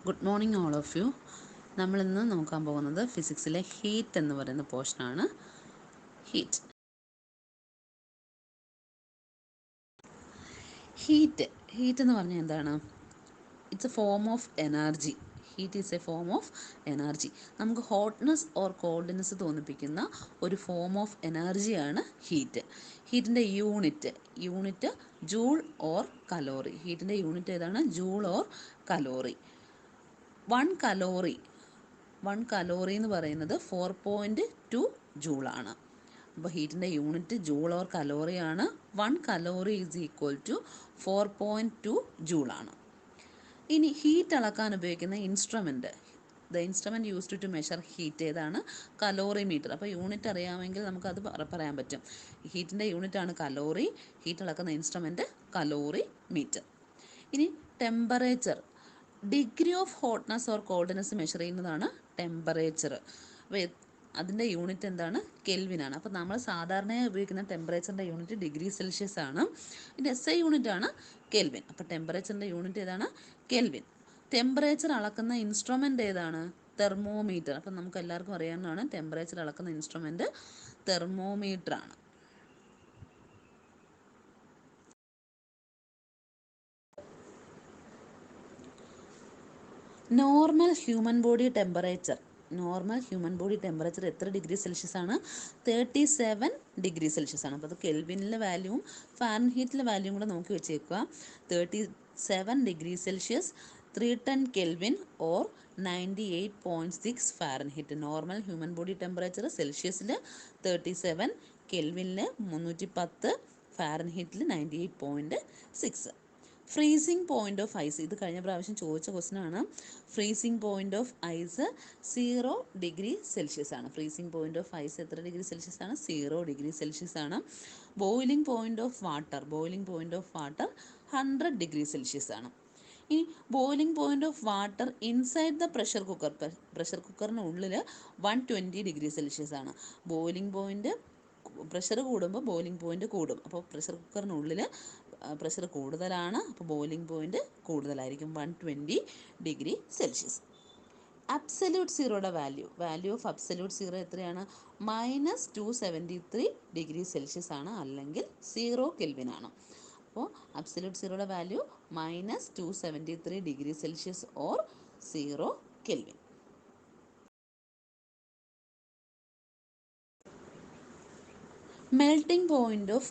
Good morning all of you. നമ്മളിന്ന് നോക്കാൻ പോകുന്നത് ഫിസിക്സിലെ ഹീറ്റ് എന്ന് പറയുന്ന പോർഷനാണ്. ഹീറ്റ് ഹീറ്റ് ഹീറ്റ് എന്ന് പറഞ്ഞാൽ എന്താണ്? It's a form of energy. Heat is a form of energy. നമുക്ക് ഹോട്ട്നെസ് ഓർ കോൾഡ്നെസ് തോന്നിപ്പിക്കുന്ന ഒരു ഫോം ഓഫ് എനർജിയാണ് ഹീറ്റ്. ഹീറ്റിൻ്റെ യൂണിറ്റ് ജൂൾ ഓർ കലോറി. ഹീറ്റിൻ്റെ യൂണിറ്റ് ഏതാണ്? Joule or calorie. One calorie എന്ന് പറയുന്നത് 4.2 ജൂളാണ്. അപ്പോൾ ഹീറ്റിൻ്റെ യൂണിറ്റ് ജൂൾ ഓർ കലോറിയാണ്. 1 കലോറി ഈസ് ഈക്വൽ ടു 4.2 ജൂളാണ്. ഇനി ഹീറ്റ് അളക്കാൻ ഉപയോഗിക്കുന്ന instrument, the instrument used to measure heat ഏതാണ്? കലോറിമീറ്റർ. അപ്പോൾ യൂണിറ്റ് അറിയാമെങ്കിൽ നമുക്കത് പറയാൻ പറ്റും. ഹീറ്റിൻ്റെ യൂണിറ്റാണ് കലോറി. ഹീറ്റ് അളക്കുന്ന ഇൻസ്ട്രുമെൻറ്റ് കലോറിമീറ്റർ. ഇനി temperature, degree of hotness or coldness measure ചെയ്യുന്നതാണ് ടെമ്പറേച്ചർ. അപ്പോൾ അതിൻ്റെ യൂണിറ്റ് എന്താണ്? കെൽവിനാണ്. അപ്പോൾ നമ്മൾ സാധാരണയായി ഉപയോഗിക്കുന്ന ടെമ്പറേച്ചറിൻ്റെ യൂണിറ്റ് ഡിഗ്രി സെൽഷ്യസ് ആണ്. ഇതിൻ്റെ SI യൂണിറ്റ് ആണ് കെൽവിൻ. അപ്പോൾ ടെമ്പറേച്ചറിൻ്റെ യൂണിറ്റ് ഏതാണ്? കെൽവിൻ. ടെമ്പറേച്ചർ അളക്കുന്ന ഇൻസ്ട്രുമെൻ്റ് ഏതാണ്? തെർമോമീറ്റർ. അപ്പം നമുക്ക് എല്ലാവർക്കും അറിയാവുന്നതാണ് ടെമ്പറേച്ചർ അളക്കുന്ന ഇൻസ്ട്രുമെൻ്റ് തെർമോമീറ്റർ ആണ്. നോർമൽ ഹ്യൂമൻ ബോഡി ടെമ്പറേച്ചർ എത്ര ഡിഗ്രി സെൽഷ്യസ് ആണ്? 37 ഡിഗ്രി സെൽഷ്യസ് ആണ്. അപ്പോൾ അത് കെൽവിനിലെ വാല്യൂവും ഫാരൻഹീറ്റിലെ വാല്യൂവും കൂടെ നോക്കി വെച്ചേക്കുക. 37 degree Celsius 310 kelvin or 98.6 Fahrenheit. Normal human body temperature സെൽഷ്യസിൽ 37, കെൽവിനിൽ 310, ഫാരൻഹീറ്റിൽ 98.6. ഫ്രീസിങ് പോയിൻ്റ് ഓഫ് ഐസ്, ഇത് കഴിഞ്ഞ പ്രാവശ്യം ചോദിച്ച ക്വസ്റ്റൻ ആണ്. Freezing point of ice 0 degree Celsius ആണ്. ഫ്രീസിങ് പോയിൻ്റ് ഓഫ് ഐസ് എത്ര ഡിഗ്രി സെൽഷ്യസ് ആണ്? 0 ഡിഗ്രി സെൽഷ്യസ് ആണ്. Boiling point of water 100 degree Celsius ആണ്. ഇനി boiling point of water inside the pressure കുക്കറിന് ഉള്ളിൽ 120 ഡിഗ്രി സെൽഷ്യസ് ആണ്. ബോയിലിംഗ് പോയിൻ്റ്, പ്രഷർ കൂടുമ്പോൾ ബോയിലിംഗ് പോയിൻ്റ് കൂടും. അപ്പോൾ പ്രഷർ കുക്കറിനുള്ളിൽ പ്രഷർ കൂടുതലാണ്. അപ്പോൾ ബോയിലിംഗ് പോയിൻ്റ് കൂടുതലായിരിക്കും, 120 ഡിഗ്രി സെൽഷ്യസ്. അബ്സല്യൂട്ട് സീറോയുടെ വാല്യൂ ഓഫ് അബ്സല്യൂട്ട് സീറോ എത്രയാണ്? -273 ഡിഗ്രി സെൽഷ്യസ് ആണ്, അല്ലെങ്കിൽ 0 കെൽവിൻ ആണ്. അപ്പോൾ അബ്സല്യൂട്ട് സീറോയുടെ value -273 degree Celsius or 0 kelvin. Melting point of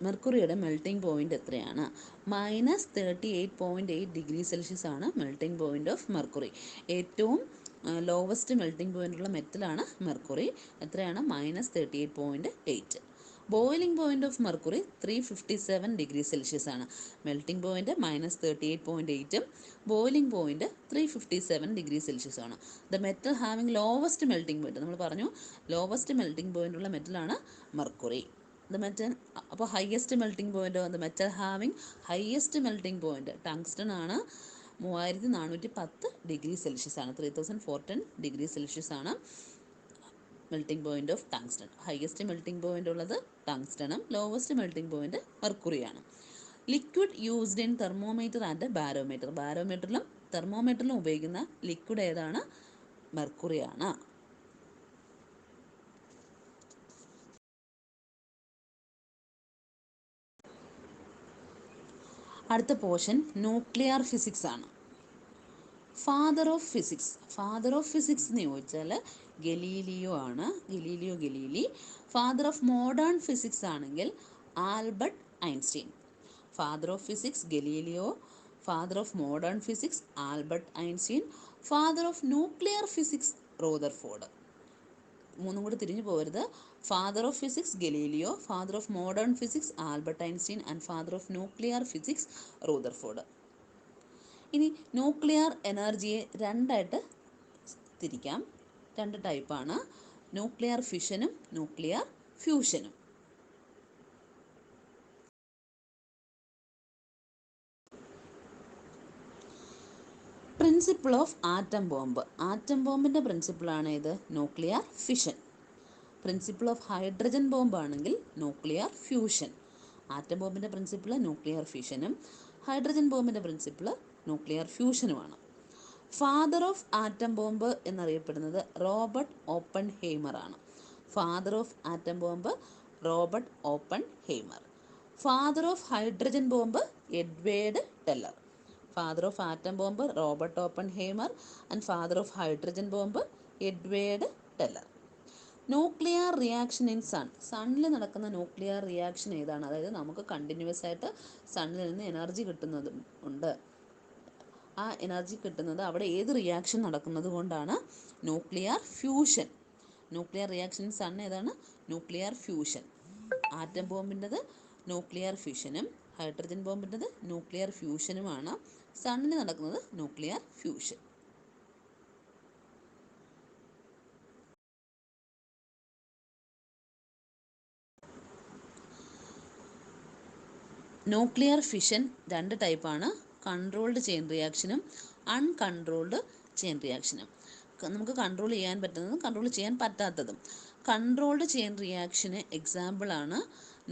മെർക്കുറിയുടെ മെൽറ്റിംഗ് പോയിൻ്റ് എത്രയാണ്? -38.8 ഡിഗ്രി സെൽഷ്യസ് ആണ് മെൽറ്റിംഗ് പോയിൻ്റ് ഓഫ് മെർക്കുറി. ഏറ്റവും ലോവസ്റ്റ് മെൽറ്റിംഗ് പോയിൻ്റുള്ള മെറ്റലാണ് മെർക്കുറി. എത്രയാണ്? -38.8. Boiling point of mercury 357 degree Celsius ആണ്. Melting point -38.8, boiling point 357 degree Celsius ആണ്. The metal having lowest melting point, നമ്മൾ പറഞ്ഞു ലോവസ്റ്റ് മെൽറ്റിംഗ് പോയിൻ്റ് ഉള്ള മെറ്റലാണ് മെർക്കുറി. ദ മെറ്റൽ, അപ്പോൾ highest melting point, the metal having highest melting point tungsten ആണ്. 3410 degree Celsius ആണ്. 3410 degree Celsius ആണ് melting point of tungsten. Highest melting point ഉള്ളത് ടങ്സ്റ്റണും ലോവസ്റ്റ് മെൽറ്റിംഗ് പോയിൻ്റ് മെർക്കുറിയാണ്. Liquid used in thermometer and barometer. ബാരോമീറ്ററിലും തെർമോമീറ്ററിലും ഉപയോഗിക്കുന്ന ലിക്വിഡ് ഏതാണ്? മെർക്കുറിയാണ്. അടുത്ത പോർഷൻ ന്യൂക്ലിയർ ഫിസിക്സ് ആണ്. ഫാദർ ഓഫ് ഫിസിക്സ് എന്ന് ചോദിച്ചാൽ ഗലീലിയോ ആണ്. Galilei. Father of modern physics ആണെങ്കിൽ Albert Einstein. Father of physics Galileo, father of modern physics Albert Einstein, father of nuclear physics Rutherford. മൂന്നും കൂടി തിരിഞ്ഞു പോകരുത്. Father of physics Galileo, father of modern physics Albert Einstein and father of nuclear physics Rutherford. ഇനി nuclear എനർജിയെ രണ്ടായിട്ട് തിരിക്കാം. 2 ടൈപ്പാണ്, nuclear ഫിഷനും ന്യൂക്ലിയർ ഫ്യൂഷനും. പ്രിൻസിപ്പിൾ ഓഫ് ആറ്റം ബോംബിൻ്റെ പ്രിൻസിപ്പിളാണ് ഇത്, nuclear fission. Principle of hydrogen bomb ആണെങ്കിൽ ന്യൂക്ലിയർ ഫ്യൂഷൻ. ആറ്റം ബോംബിൻ്റെ പ്രിൻസിപ്പിൾ ന്യൂക്ലിയർ ഫിഷനും ഹൈഡ്രജൻ ബോംബിൻ്റെ പ്രിൻസിപ്പിൾ ന്യൂക്ലിയർ ഫ്യൂഷനുമാണ്. ഫാദർ ഓഫ് ആറ്റം ബോംബ് എന്നറിയപ്പെടുന്നത് റോബർട്ട് ഓപ്പൺ ഹെയ്മർ ആണ്. Father of atom bomb Robert Oppenheimer. Father of hydrogen bomb Edward Teller. Father of atom bomb Robert Oppenheimer and father of hydrogen bomb Edward Teller. Nuclear reaction in സണ്ണിൽ നടക്കുന്ന nuclear reaction ഏതാണ്? അതായത് നമുക്ക് continuous ആയിട്ട് സണ്ണിൽ നിന്ന് energy കിട്ടുന്നതും ഉണ്ട്. ആ എനർജി കിട്ടുന്നത് അവിടെ ഏത് റിയാക്ഷൻ നടക്കുന്നത് കൊണ്ടാണ്? Nuclear fusion. Nuclear reaction in sun ഏതാണ്? Nuclear fusion. ആറ്റം ബോംബിൻ്റെത് ന്യൂക്ലിയർ ഫ്യൂഷനും ഹൈഡ്രജൻ ബോംബിൻ്റെത് ന്യൂക്ലിയർ ഫ്യൂഷനുമാണ്. സണ്ണിൽ നടക്കുന്നത് ന്യൂക്ലിയർ ഫ്യൂഷൻ. ന്യൂക്ലിയർ ഫിഷൻ രണ്ട് ടൈപ്പാണ്. കൺട്രോൾഡ് ചെയിൻ റിയാക്ഷനും അൺകൺട്രോൾഡ് ചെയിൻ റിയാക്ഷനും. നമുക്ക് കൺട്രോൾ ചെയ്യാൻ പറ്റുന്നതും കൺട്രോൾ ചെയ്യാൻ പറ്റാത്തതും. കൺട്രോൾഡ് ചെയിൻ റിയാക്ഷന് എക്സാമ്പിളാണ്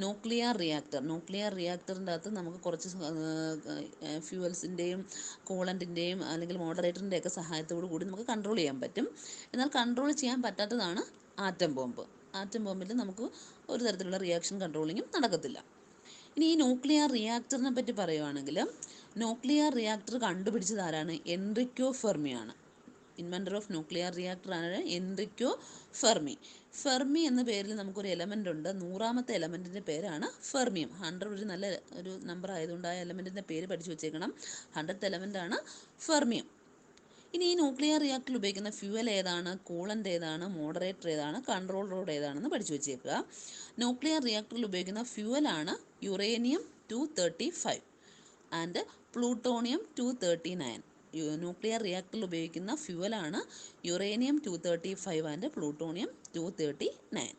ന്യൂക്ലിയർ റിയാക്ടർ. ന്യൂക്ലിയർ റിയാക്ടറിൻ്റെ അകത്ത് നമുക്ക് കുറച്ച് ഫ്യൂവൽസിൻ്റെയും കൂളൻറ്റിൻ്റെയും അല്ലെങ്കിൽ മോഡറേറ്ററിൻ്റെ ഒക്കെ സഹായത്തോടു കൂടി നമുക്ക് കൺട്രോൾ ചെയ്യാൻ പറ്റും. എന്നാൽ കൺട്രോൾ ചെയ്യാൻ പറ്റാത്തതാണ് ആറ്റം ബോംബ്. ആറ്റം ബോംബിൽ നമുക്ക് ഒരു തരത്തിലുള്ള റിയാക്ഷൻ കൺട്രോളിങ്ങും നടക്കത്തില്ല. ഇനി ഈ ന്യൂക്ലിയർ റിയാക്ടറിനെ പറ്റി പറയുവാണെങ്കിൽ, ന്യൂക്ലിയർ റിയാക്ടർ കണ്ടുപിടിച്ചത് ആരാണ്? എൻറിക്കോ ഫെർമിയാണ്. ഇൻവെൻറ്റർ ഓഫ് ന്യൂക്ലിയർ റിയാക്ടർ ആണ് എൻറിക്കോ ഫെർമി. ഫെർമി എന്ന പേരിൽ നമുക്കൊരു എലമെൻ്റ് ഉണ്ട്. 100ാമത്തെ എലമെൻറ്റിൻ്റെ പേരാണ് ഫെർമിയം. 100 ഒരു നല്ല ഒരു നമ്പർ ആയതുകൊണ്ട് ആ എലമെൻറ്റിൻ്റെ പേര് പഠിച്ചു വെച്ചേക്കണം. 100th എലമെൻ്റാണ് fermium. ഇനി ഈ ന്യൂക്ലിയർ റിയാക്ടറിൽ ഉപയോഗിക്കുന്ന ഫ്യൂവൽ ഏതാണ്? കൂളൻ്റ് ഏതാണ്? മോഡറേറ്റർ ഏതാണ്? കൺട്രോൾ റോഡ് ഏതാണെന്ന് പഠിച്ചു വെച്ചേക്കുക. ന്യൂക്ലിയർ റിയാക്ടറിൽ ഉപയോഗിക്കുന്ന ഫ്യൂവലാണ് യുറേനിയം 235 ആൻഡ് പ്ലൂട്ടോണിയം 239. ന്യൂക്ലിയർ റിയാക്ടറിൽ ഉപയോഗിക്കുന്ന ഫ്യൂവലാണ് യുറേനിയം 235 ആൻഡ് പ്ലൂട്ടോണിയം 239.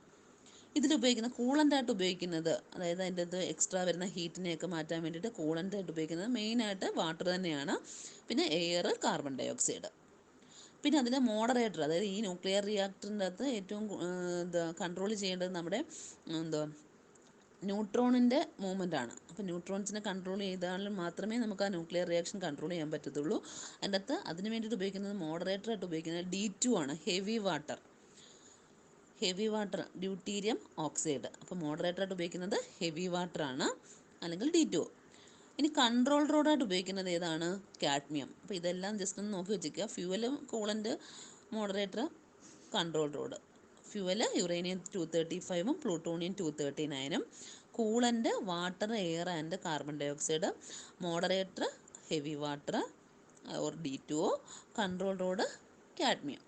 ഇതിലുപയോഗിക്കുന്ന കൂളൻ്റായിട്ട് ഉപയോഗിക്കുന്നത്, അതായത് അതിൻ്റെ അത് എക്സ്ട്രാ വരുന്ന ഹീറ്റിനെയൊക്കെ മാറ്റാൻ വേണ്ടിയിട്ട് കൂളൻ്റായിട്ട് ഉപയോഗിക്കുന്നത് മെയിനായിട്ട് വാട്ടർ തന്നെയാണ്. പിന്നെ എയർ, കാർബൺ ഡൈ ഓക്സൈഡ്. പിന്നെ അതിൻ്റെ മോഡറേറ്റർ, അതായത് ഈ ന്യൂക്ലിയർ റിയാക്ടറിൻ്റെ അകത്ത് ഏറ്റവും കൺട്രോൾ ചെയ്യേണ്ടത് നമ്മുടെ ന്യൂട്രോണിൻ്റെ മൂവ്മെൻ്റ് ആണ്. അപ്പോൾ ന്യൂട്രോൺസിനെ കൺട്രോൾ ചെയ്താൽ മാത്രമേ നമുക്ക് ആ ന്യൂക്ലിയർ റിയാക്ഷൻ കൺട്രോൾ ചെയ്യാൻ പറ്റത്തുള്ളൂ. അതിൻ്റെ അകത്ത് അതിന് വേണ്ടിയിട്ട് ഉപയോഗിക്കുന്നത് മോഡറേറ്ററായിട്ട് ഉപയോഗിക്കുന്നത് D2 ആണ്, ഹെവി വാട്ടർ. Deuterium oxide. അപ്പോൾ മോഡറേറ്ററായിട്ട് ഉപയോഗിക്കുന്നത് ഹെവി വാട്ടർ ആണ്, അല്ലെങ്കിൽ D2. ഇനി കൺട്രോൾ റോഡായിട്ട് ഉപയോഗിക്കുന്നത് ഏതാണ്? കാഡ്മിയം. അപ്പോൾ ഇതെല്ലാം ജസ്റ്റ് ഒന്ന് നോക്കി വെച്ചിരിക്കുക. Fuel, coolant, moderator, control rod. Fuel uranium 235 plutonium 239. Coolant water, air and carbon dioxide. Moderator heavy water or D2O. Control rod cadmium.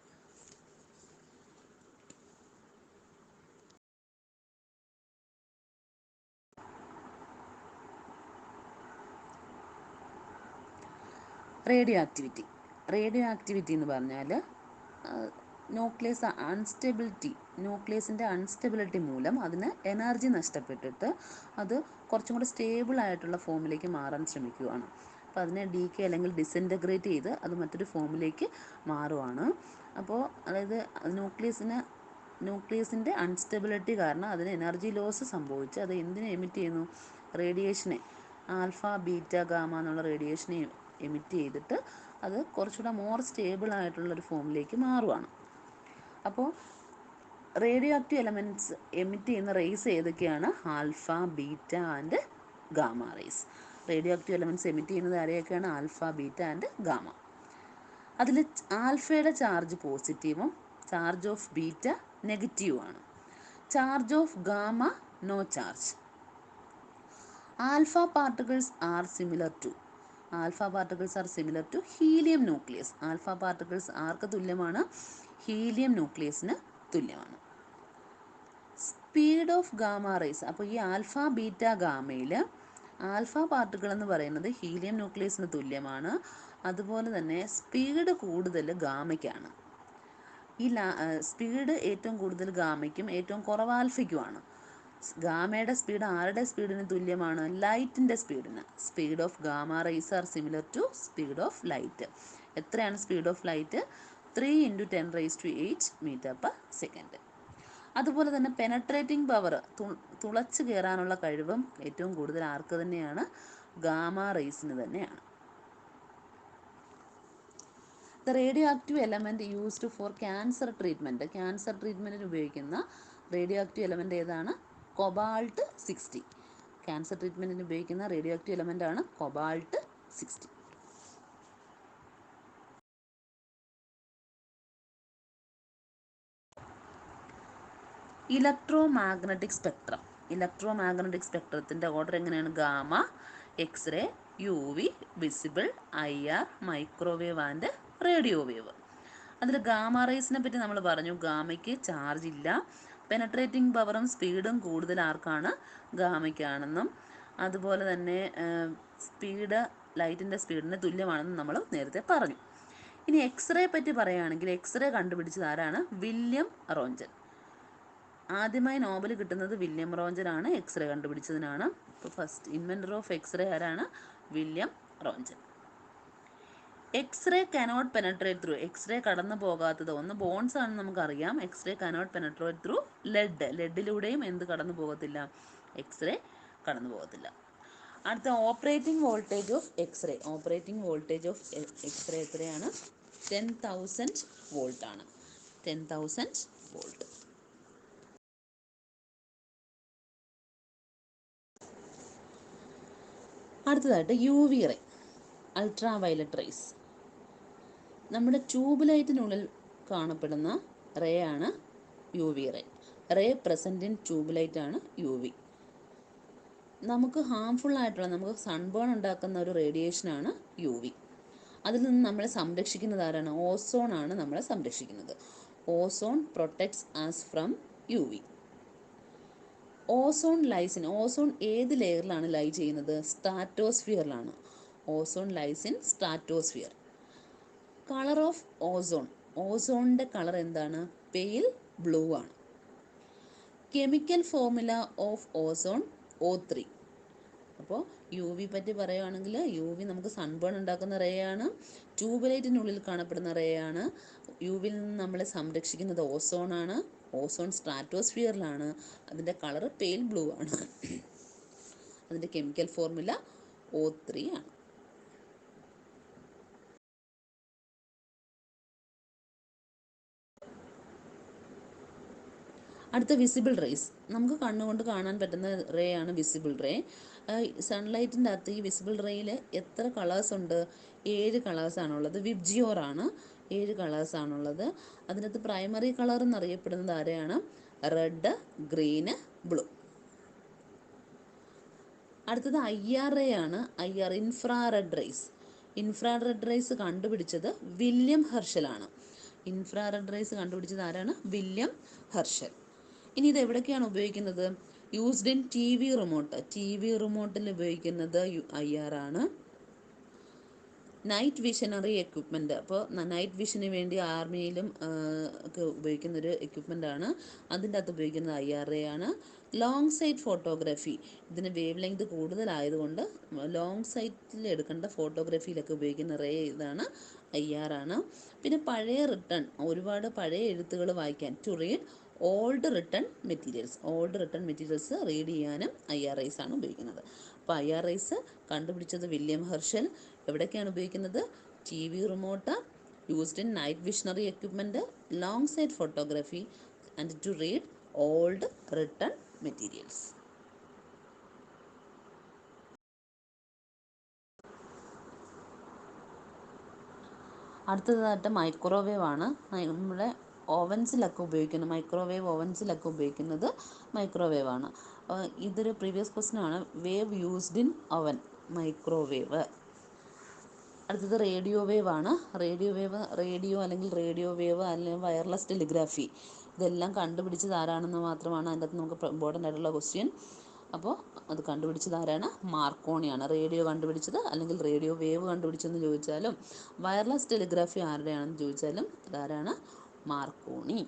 Radioactivity എന്ന് പറഞ്ഞാൽ ന്യൂക്ലിയസിൻ്റെ അൺസ്റ്റെബിലിറ്റി മൂലം അതിന് എനർജി നഷ്ടപ്പെട്ടിട്ട് അത് കുറച്ചും കൂടി സ്റ്റേബിൾ ആയിട്ടുള്ള ഫോമിലേക്ക് മാറാൻ ശ്രമിക്കുകയാണ്. അപ്പോൾ അതിനെ ഡീകേ അല്ലെങ്കിൽ ഡിസിൻറ്റഗ്രേറ്റ് ചെയ്ത് അത് മറ്റൊരു ഫോമിലേക്ക് മാറുവാണ്. അപ്പോൾ അതായത് ന്യൂക്ലിയസിൻ്റെ അൺസ്റ്റെബിലിറ്റി കാരണം അതിന് എനർജി ലോസ് സംഭവിച്ച് അത് എന്തിനെ എമിറ്റ് ചെയ്യുന്നു? റേഡിയേഷനെ, ആൽഫ, ബീറ്റ, ഗാമ എന്നുള്ള റേഡിയേഷനെ എമിറ്റ് ചെയ്തിട്ട് അത് കുറച്ചുകൂടെ മോർ സ്റ്റേബിൾ ആയിട്ടുള്ളൊരു ഫോമിലേക്ക് മാറുവാണ്. അപ്പോൾ റേഡിയോ ആക്റ്റീവ് എലമെൻറ്റ്സ് എമിറ്റ് ചെയ്യുന്ന റേസ് ഏതൊക്കെയാണ്? Alpha, beta and gamma rays. Radioactive elements emit ചെയ്യുന്നത് ആരെയൊക്കെയാണ്? Alpha, beta and gamma. അതിൽ ആൽഫയുടെ ചാർജ് പോസിറ്റീവും ചാർജ് ഓഫ് ബീറ്റ നെഗറ്റീവുമാണ്. Charge of gamma no charge. Alpha particles are similar to helium nucleus. Alpha particles ആർക്ക് തുല്യമാണ്? Helium ന്യൂക്ലിയസിന് തുല്യമാണ്. Speed of gamma rays. അപ്പോൾ ഈ ആൽഫ, ബീറ്റ, ഗാമയിൽ ആൽഫ പാർട്ടിക്കിൾ എന്ന് പറയുന്നത് ഹീലിയം ന്യൂക്ലിയസിന് തുല്യമാണ്. അതുപോലെ തന്നെ സ്പീഡ് കൂടുതൽ ഗാമയ്ക്കാണ്. ഈ സ്പീഡ് ഏറ്റവും കൂടുതൽ ഗാമയ്ക്കും ഏറ്റവും കുറവ് ആൽഫയ്ക്കുമാണ്. ഗാമയുടെ സ്പീഡ് ആരുടെ സ്പീഡിന് തുല്യമാണ്? ലൈറ്റിൻ്റെ സ്പീഡിന്. Speed of gamma rays are similar to speed of light. എത്രയാണ് സ്പീഡ് ഓഫ് ലൈറ്റ്? 3 × 10⁸ മീറ്റർ/സെക്കൻഡ്. അതുപോലെ തന്നെ പെനട്രേറ്റിംഗ് പവർ, തുളച്ച് കയറാനുള്ള കഴിവും ഏറ്റവും കൂടുതൽ ആർക്ക് തന്നെയാണ്? ഗാമ റേസിന് തന്നെയാണ്. The radioactive element used for cancer ട്രീറ്റ്മെൻറ്റിന് ഉപയോഗിക്കുന്ന റേഡിയോ ആക്റ്റീവ് എലമെൻറ്റ് ഏതാണ്? Cobalt-60. ക്യാൻസർ ട്രീറ്റ്മെൻറ്റിന് ഉപയോഗിക്കുന്ന റേഡിയോ ആക്റ്റീവ് എലമെൻ്റ് ആണ് Cobalt-60. ഇലക്ട്രോമാഗ്നറ്റിക് സ്പെക്ട്രത്തിൻ്റെ ഓർഡർ എങ്ങനെയാണ്? Gamma, X-ray, UV, visible, IR, microwave and radio wave. അതിൽ ഗാമ റേസിനെ പറ്റി നമ്മൾ പറഞ്ഞു. ഗാമയ്ക്ക് ചാർജ് ഇല്ല. പെനട്രേറ്റിംഗ് പവറും സ്പീഡും കൂടുതൽ ആർക്കാണ്? ഗാമയ്ക്കാണെന്നും അതുപോലെ തന്നെ സ്പീഡ് ലൈറ്റിൻ്റെ സ്പീഡിന് തുല്യമാണെന്നും നമ്മൾ നേരത്തെ പറഞ്ഞു. ഇനി എക്സ്റേ പറ്റി പറയുകയാണെങ്കിൽ എക്സ്റേ കണ്ടുപിടിച്ചത് ആരാണ്? William Roentgen. ആദ്യമായി നോബൽ കിട്ടുന്നത് വില്യം റോഞ്ചനാണ്, എക്സ്റേ കണ്ടുപിടിച്ചതിനാണ്. ഇപ്പോൾ ഫസ്റ്റ് ഇൻവെൻറ്റർ ഓഫ് എക്സ്റേ ആരാണ്? William Roentgen. X ray cannot penetrate through, x ray കടന്നു പോകാത്തത് ഒന്ന് ബോൺസ് ആണെന്ന് നമുക്കറിയാം. എക്സ്റേ കനോട്ട് പെനട്രേറ്റ് ത്രൂ ലെഡിലൂടെയും എന്ത് കടന്നു പോകത്തില്ല? എക്സ്റേ കടന്നു പോകത്തില്ല. അടുത്ത operating voltage of x ray. Operating voltage of x ray എത്രയാണ്? 10,000 വോൾട്ടാണ്. 10,000 വോൾട്ട്. അടുത്തതായിട്ട് UV ray, ultraviolet rays. നമ്മുടെ ട്യൂബ് ലൈറ്റിനുള്ളിൽ കാണപ്പെടുന്ന റേ ആണ് UV ray. Ray present in tube light ആണ് UV. നമുക്ക് ഹാംഫുൾ ആയിട്ടുള്ള, നമുക്ക് സൺബേൺ ഉണ്ടാക്കുന്ന ഒരു റേഡിയേഷനാണ് UV. അതിൽ നിന്ന് നമ്മളെ സംരക്ഷിക്കുന്നത് ആരാണ്? ഓസോൺ ആണ് നമ്മളെ സംരക്ഷിക്കുന്നത്. Ozone protects us from UV. Ozone ഏത് ലെയറിലാണ് ലൈ ചെയ്യുന്നത്? സ്ട്രാറ്റോസ്ഫിയറിലാണ്. Ozone lies in stratosphere. Colour of ഓസോണിൻ്റെ കളർ എന്താണ്? പെയിൽ ബ്ലൂ ആണ്. Chemical formula of ozone O3. അപ്പോൾ UV പറ്റി പറയുകയാണെങ്കിൽ UV നമുക്ക് സൺബേൺ ഉണ്ടാക്കുന്ന റേ ആണ്. ട്യൂബ് ലൈറ്റിനുള്ളിൽ കാണപ്പെടുന്ന റേ ആണ്. UVയിൽ നിന്ന് നമ്മളെ സംരക്ഷിക്കുന്നത് ഓസോണാണ്. ഓസോൺ സ്ട്രാറ്റോസ്ഫിയറിലാണ്. അതിൻ്റെ കളർ പെയിൽ ബ്ലൂ ആണ്. അതിൻ്റെ കെമിക്കൽ ഫോർമുല O3 ആണ്. അടുത്ത വിസിബിൾ റേസ്. നമുക്ക് കണ്ണുകൊണ്ട് കാണാൻ പറ്റുന്ന റേ ആണ് വിസിബിൾ റേ. സൺലൈറ്റിൻ്റെ അകത്ത് ഈ വിസിബിൾ റേയിൽ എത്ര കളേഴ്സ് ഉണ്ട്? 7 കളേഴ്സാണുള്ളത്. വിബ്ജിയോറാണ്. 7 കളേഴ്സാണുള്ളത്. അതിനകത്ത് പ്രൈമറി കളർ എന്നറിയപ്പെടുന്നത് ആരെയാണ്? Red, green, blue. അടുത്തത് IR റേ ആണ്. IR infrared raise. Infrared raise കണ്ടുപിടിച്ചത് വില്യം ഹെർഷലാണ്. ഇൻഫ്രാറെഡ് റേസ് കണ്ടുപിടിച്ചത് ആരാണ്? William Herschel. ഇനി ഇത് എവിടേക്കാണ് ഉപയോഗിക്കുന്നത്? യൂസ്ഡ് ഇൻ TV റിമോട്ടിൽ ഉപയോഗിക്കുന്നത് IR ആണ്. Night visionary equipment. അപ്പോൾ നൈറ്റ് വിഷന് വേണ്ടി ആർമിയിലും ഒക്കെ ഉപയോഗിക്കുന്നൊരു എക്യുപ്മെൻ്റ് ആണ്. അതിൻ്റെ അകത്ത് ഉപയോഗിക്കുന്നത് IR റേ ആണ്. Long sight photography. ഇതിന് വേവ് ലെങ്ത് കൂടുതലായതുകൊണ്ട് ലോങ് സൈറ്റിൽ എടുക്കേണ്ട ഫോട്ടോഗ്രാഫിയിലൊക്കെ ഉപയോഗിക്കുന്ന റേ ഇതാണ്, IR ആണ്. പിന്നെ ഒരുപാട് പഴയ എഴുത്തുകൾ വായിക്കാൻ, to read old written materials read ചെയ്യാനും IR റേസ് ആണ് ഉപയോഗിക്കുന്നത്. അപ്പോൾ IR റേസ് കണ്ടുപിടിച്ചത് വില്യം ഹെർഷൽ. എവിടേക്കാണ് ഉപയോഗിക്കുന്നത്? TV remote, used in night visionary equipment, long sight photography and to read old written materials. അടുത്തതായിട്ട് മൈക്രോവേവ് ആണ്. നമ്മുടെ ഓവൻസിലൊക്കെ ഉപയോഗിക്കുന്നത്, മൈക്രോവേവ് ഓവൻസിലൊക്കെ ഉപയോഗിക്കുന്നത് മൈക്രോവേവ് ആണ്. ഇതൊരു പ്രീവിയസ് ക്വസ്റ്റ്യൻ ആണ്. Wave used in oven, microwave. അടുത്തത് റേഡിയോ വേവ് ആണ്. റേഡിയോ അല്ലെങ്കിൽ വയർലെസ് ടെലിഗ്രാഫി, ഇതെല്ലാം കണ്ടുപിടിച്ചത് ആരാണെന്ന് മാത്രമാണ് അതിൻ്റെ അകത്ത് നമുക്ക് ഇമ്പോർട്ടൻ്റ് ആയിട്ടുള്ള ക്വസ്റ്റ്യൻ. അപ്പോൾ അത് കണ്ടുപിടിച്ചത് ആരാണ്? മാർക്കോണിയാണ്. റേഡിയോ കണ്ടുപിടിച്ചത് അല്ലെങ്കിൽ റേഡിയോ വേവ് കണ്ടുപിടിച്ചതെന്ന് ചോദിച്ചാലും വയർലെസ് ടെലിഗ്രാഫി ആരുടെയാണെന്ന് ചോദിച്ചാലും അതാരാണ്? മാർക്കോണി.